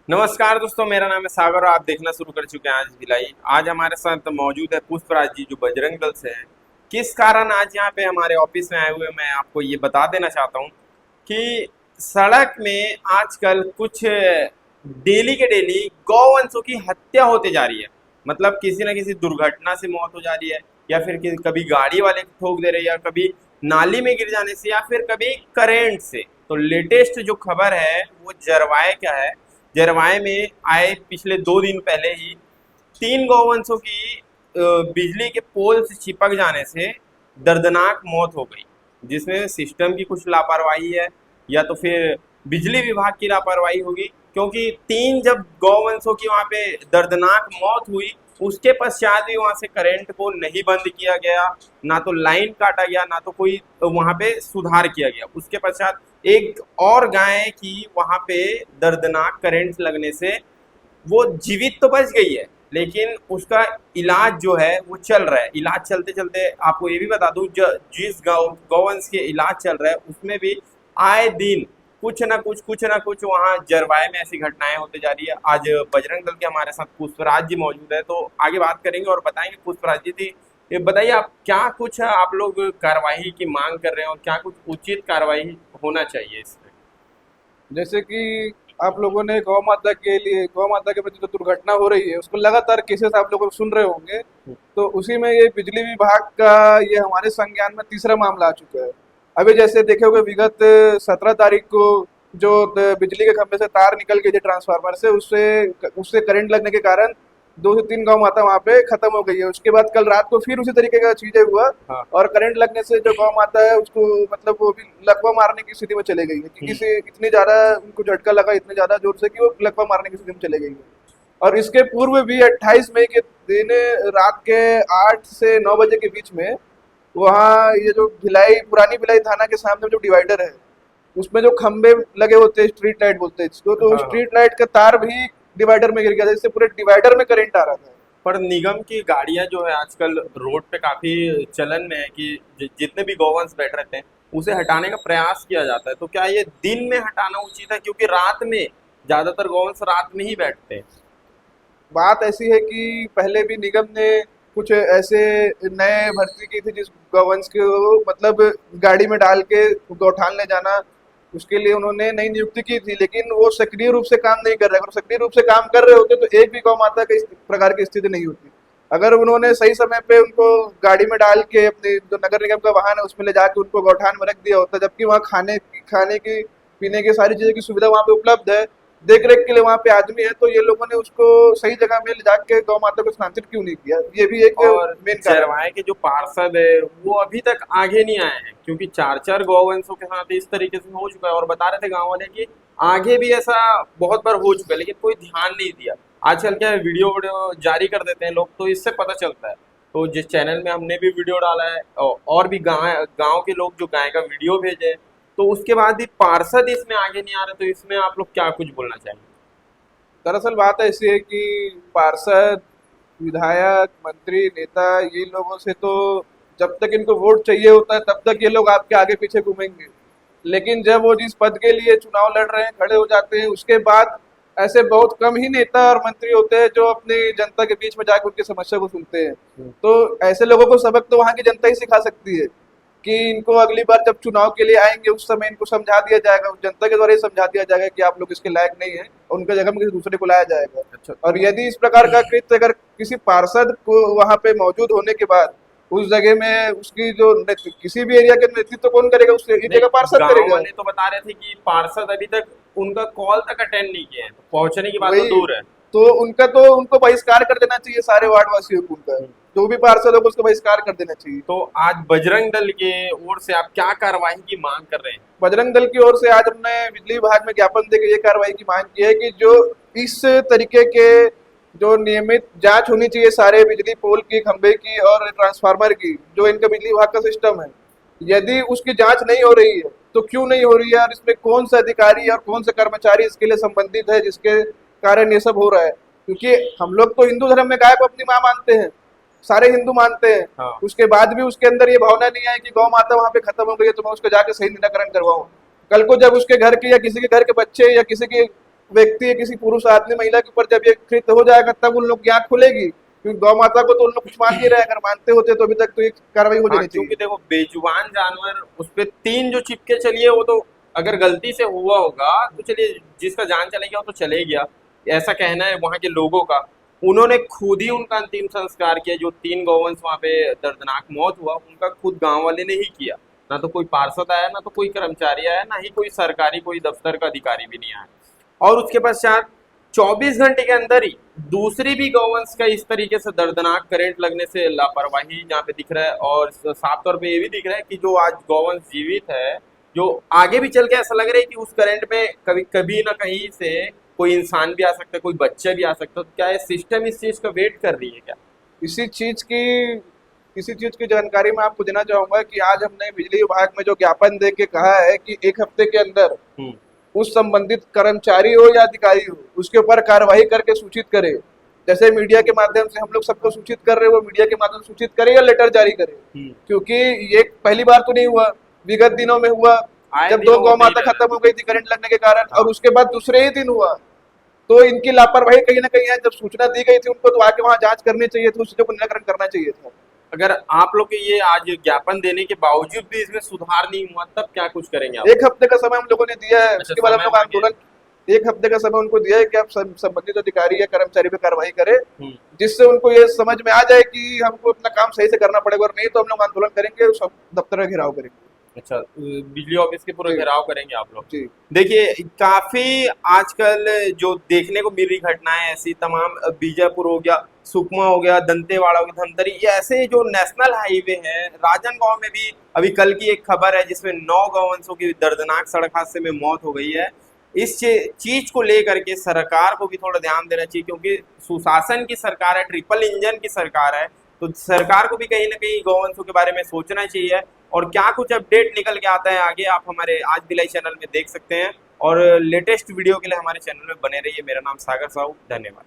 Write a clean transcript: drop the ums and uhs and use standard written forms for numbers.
नमस्कार दोस्तों, मेरा नाम है सागर और आप देखना शुरू कर चुके हैं आज भिलाई। आज हमारे साथ मौजूद है पुष्पराज जी जो बजरंग दल से हैं। किस कारण आज यहाँ पे हमारे ऑफिस में आए हुए मैं आपको ये बता देना चाहता हूँ कि सड़क में आजकल कुछ डेली के डेली गौवंशों की हत्या होते जा रही है। मतलब किसी न किसी दुर्घटना से मौत हो जा रही है, या फिर कभी गाड़ी वाले ठोक दे रहे हैं, या कभी नाली में गिर जाने से, या फिर कभी करंट से। तो लेटेस्ट जो खबर है वो जरवाए क्या है, जरवाए में आए पिछले 2 दिन पहले ही 3 गौवंशों की बिजली के पोल से चिपक जाने से दर्दनाक मौत हो गई, जिसमें सिस्टम की कुछ लापरवाही है या तो फिर बिजली विभाग की लापरवाही होगी। क्योंकि जब गौवंशों की वहाँ पे दर्दनाक मौत हुई, उसके पश्चात भी वहाँ से करंट को नहीं बंद किया गया, ना तो लाइन काटा गया, ना तो कोई वहाँ पे सुधार किया गया। उसके पश्चात एक और गाय की वहाँ पे दर्दनाक करंट लगने से वो जीवित तो बच गई है, लेकिन उसका इलाज जो है वो चल रहा है। इलाज चलते चलते आपको ये भी बता दूं, जिस गौवंश के इलाज चल रहा है उसमें भी आए दिन कुछ ना कुछ वहाँ जरवाए में ऐसी घटनाएं होते जा रही है। आज बजरंग दल के हमारे साथ पुष्पराज जी मौजूद है, तो आगे बात करेंगे और बताएंगे। पुष्पराज जी थी, ये बताइए आप क्या कुछ आप लोग कार्रवाई की मांग कर रहे हैं और क्या कुछ उचित कार्रवाई होना चाहिए इसमें। जैसे कि आप लोगों ने गौ माता के लिए गौ माता के प्रति जो दुर्घटना हो रही है उसको लगातार केसेस आप लोग सुन रहे होंगे। तो उसी में ये बिजली विभाग का ये हमारे संज्ञान में तीसरा मामला आ चुका है। अभी जैसे देखे होंगे विगत 17 तारीख को जो बिजली के खंभे से तार निकल गई थी ट्रांसफार्मर से, उससे उससे करंट लगने के कारण 2 से 3 गौ माता वहाँ पे खत्म हो गई है। उसके बाद कल रात को फिर उसी तरीके का चीजें हुआ हाँ। और करंट लगने से जो गौ माता है उसको मतलब वो भी लकवा मारने की स्थिति में चले गई है, क्योंकि से इतनी ज्यादा उनको झटका लगा इतने ज्यादा जोर से कि वो लकवा मारने की स्थिति में चले गई है। और इसके पूर्व भी 28 मई के दिन रात के 8 से 9 बजे के बीच में वहाँ ये जो भिलाई पुरानी भिलाई थाना के सामने जो डिवाइडर है उसमें जो खंबे लगे होते हैं, स्ट्रीट लाइट बोलते हैं इसको, तो हाँ, हाँ। स्ट्रीट लाइट का तार भी डिवाइडर में गिर गया था, जिससे पूरे डिवाइडर में करंट आ रहा था। पर निगम की गाड़ियां जो है आजकल रोड पे काफी चलन में है कि जितने भी गौवंश बैठ रहते हैं उसे हटाने का प्रयास किया जाता है। तो क्या ये दिन में हटाना उचित है, क्योंकि रात में ज्यादातर गौवंश रात में ही बैठते हैं। बात ऐसी है कि पहले भी निगम ने कुछ ऐसे नए भर्ती की थी जिस गवर्नेंस को मतलब गाड़ी में डाल के गौठान ले जाना, उसके लिए उन्होंने नई नियुक्ति की थी, लेकिन वो सक्रिय रूप से काम नहीं कर रहे। अगर सक्रिय रूप से काम कर रहे होते तो एक भी गौ माता की इस प्रकार की स्थिति नहीं होती। अगर उन्होंने सही समय पे उनको गाड़ी में डाल के अपने जो नगर निगम का वाहन है उसमें ले जाके उनको गौठान में रख दिया होता, जबकि वहाँ खाने की पीने की सारी चीज़ों की सुविधा वहाँ पे उपलब्ध है, देख रेख के लिए वहाँ पे आदमी है, तो ये लोगों ने उसको सही जगह में ले जाके गौ माता को स्थानांतरित क्यों नहीं किया, ये भी एक और मेन कारण है। चरवाहे के जो पार्षद है वो अभी तक आगे नहीं आए हैं, क्योंकि 4 4 गौवंशों के साथ इस तरीके से हो चुका है। और बता रहे थे गांव वाले कि आगे भी ऐसा बहुत बार हो चुका है, लेकिन कोई ध्यान नहीं दिया। आजकल क्या है, वीडियो वीडियो जारी कर देते हैं लोग, तो इससे पता चलता है। तो जिस चैनल में हमने भी वीडियो डाला है और भी गाँव गाँव के लोग जो गाय का वीडियो भेजे हैं, तो उसके बाद भी पार्षद इसमें आगे नहीं आ रहे। तो इसमें आप लोग क्या कुछ बोलना चाहेंगे। दरअसल बात ऐसी है कि पार्षद, विधायक, मंत्री, नेता, ये लोगों से तो जब तक इनको वोट चाहिए होता है तब तक ये लोग आपके आगे पीछे घूमेंगे, लेकिन जब वो जिस पद के लिए चुनाव लड़ रहे हैं खड़े हो जाते हैं उसके बाद ऐसे बहुत कम ही नेता और मंत्री होते हैं जो अपनी जनता के बीच में जाकर उनकी समस्या को सुनते हैं। तो ऐसे लोगों को सबक तो वहाँ की जनता ही सिखा सकती है कि इनको अगली बार जब चुनाव के लिए आएंगे उस समय इनको समझा दिया जाएगा, जनता के द्वारा ही समझा दिया जाएगा कि आप लोग इसके लायक नहीं है, उनके जगह में किसी दूसरे को लाया जाएगा। अच्छा। और यदि इस प्रकार का कृत्य अगर किसी पार्षद को वहां पे मौजूद होने के बाद उस जगह में उसकी जो किसी भी एरिया के नेतृत्व कौन करेगा, उस एरिया नहीं, का पार्षद गांव करेगा। वाले तो बता रहे थे कि पार्षद अभी तक उनका कॉल तक अटेंड नहीं किए हैं, तो पहुंचने की बात तो वही दूर है। तो उनका तो उनको बहिष्कार कर देना चाहिए सारे वार्ड वासियों को, उनका जो भी पार्षद होगा उसको बहिष्कार कर देना चाहिए। तो आज बजरंग दल के ओर से आप क्या कार्रवाई की मांग कर रहे हैं। बजरंग दल की ओर से आज हमने बिजली विभाग में ज्ञापन देकर ये कार्रवाई की मांग की है कि जो इस तरीके के जो नियमित जांच होनी चाहिए सारे बिजली पोल की, खंबे की और ट्रांसफार्मर की, जो इनका बिजली विभाग का सिस्टम है, यदि उसकी जांच नहीं हो रही है तो क्यों नहीं हो रही है और इसमें कौन सा अधिकारी और कौन सा कर्मचारी इसके लिए संबंधित है जिसके कारण ये सब हो रहा है। क्योंकि हम लोग तो हिंदू धर्म में गाय को अपनी माँ मानते हैं, सारे हिंदू मानते हैं, हाँ। उसके बाद भी उसके अंदर ये भावना नहीं है कि गौ माता वहां पे खत्म हो गई है तो मैं उसको जाके सही निराकरण करवाऊं। कल को जब उसके घर के या किसी के घर के बच्चे या किसी की व्यक्ति है, किसी पुरुष आदमी महिला के ऊपर जब ये कृत्य हो जाएगा तब उन लोग की आंख खुलेगी, क्योंकि गौ माता को तो उन लोग कुछ मान नहीं रहे। अगर मानते होते तो अभी तक तो ये कार्रवाई हो हाँ, जानी क्योंकि चाहिए। देखो बेजुबान जानवर उस पे 3 जो चिपके चलिए वो तो अगर गलती से हुआ होगा तो चलिए जिसका जान चले गया वो तो चले गया, ऐसा कहना है वहां के लोगों का। उन्होंने खुद ही उनका अंतिम संस्कार किया, जो 3 गौवंश वहां पे दर्दनाक मौत हुआ उनका खुद गांव वाले ने ही किया। ना तो कोई पार्षद आया, ना तो कोई कर्मचारी आया, ना ही कोई सरकारी कोई दफ्तर का अधिकारी भी नहीं आया। और उसके पश्चात 24 घंटे के अंदर ही दूसरी भी गौवंश का इस तरीके से दर्दनाक करंट लगने से लापरवाही जहाँ पे दिख रहा है। और साफ तौर पे ये भी दिख रहा है कि जो आज गौवंश जीवित है, जो आगे भी चल के ऐसा लग रहा है कि उस करंट में कभी कभी ना कहीं से कोई इंसान भी आ सकता है, कोई बच्चा भी आ सकता है। तो क्या ये सिस्टम इस चीज का वेट कर रही है क्या? इसी चीज की इसी चीज की जानकारी मैं आपको देना चाहूंगा कि आज हमने बिजली विभाग में जो ज्ञापन दे के कहा है कि 1 हफ्ते के अंदर हम्म। उस संबंधित कर्मचारी हो या अधिकारी हो उसके ऊपर कार्रवाई करके सूचित करे। जैसे मीडिया के माध्यम से हम लोग सबको सूचित कर रहे हैं, वो मीडिया के माध्यम से सूचित करे या लेटर जारी करे, हम्म। क्योंकि ये पहली बार तो नहीं हुआ, विगत दिनों में हुआ आए जब दिनों 2 गौ होते ही माता रह रहा खत्म हो गई थी करंट लगने के कारण, हाँ। और उसके बाद दूसरे ही दिन हुआ। तो इनकी लापरवाही कहीं ना कहीं है। जब सूचना दी गई थी उनको तो आके वहां जांच करनी चाहिए थी, उस चीजों को निराकरण करना चाहिए था। अगर आप लोग के ये आज ज्ञापन देने के बावजूद भी इसमें सुधार नहीं हुआ तब क्या कुछ करेंगे आप? 1 हफ्ते का समय हम लोगों ने दिया है, अच्छा, उसके बाद हम समय लोग मांगे। आंदोलन 1 हफ्ते का समय उनको दिया है कि आप संबंधित अधिकारी या कर्मचारी पे कार्रवाई करें, हम्म। जिससे उनको ये समझ में आ जाए कि हमको अपना काम सही से करना पड़ेगा, और नहीं तो हम लोग आंदोलन करेंगे, सब दफ्तर का घेराव करेंगे। अच्छा, बिजली ऑफिस के पूरा जी घेराव करेंगे आप लोग? जी। देखिए, काफी आजकल जो देखने को मिल रही घटनाएं ऐसी तमाम, बीजापुर हो गया, सुकमा हो गया, दंतेवाड़ा हो गया, धमतरी, ये ऐसे जो नेशनल हाईवे हैं, राजनांदगांव में भी अभी कल की एक खबर है जिसमें 9 गौवंशों की दर्दनाक सड़क हादसे में मौत हो गई है। इस चीज को लेकर के सरकार को भी थोड़ा ध्यान देना चाहिए, क्योंकि सुशासन की सरकार है, ट्रिपल इंजन की सरकार है। तो सरकार को भी कहीं ना कहीं गौवंशों के बारे में सोचना चाहिए। और क्या कुछ अपडेट निकल के आता है आगे, आप हमारे आज भिलाई चैनल में देख सकते हैं। और लेटेस्ट वीडियो के लिए हमारे चैनल में बने रहिए। मेरा नाम सागर साहू, धन्यवाद।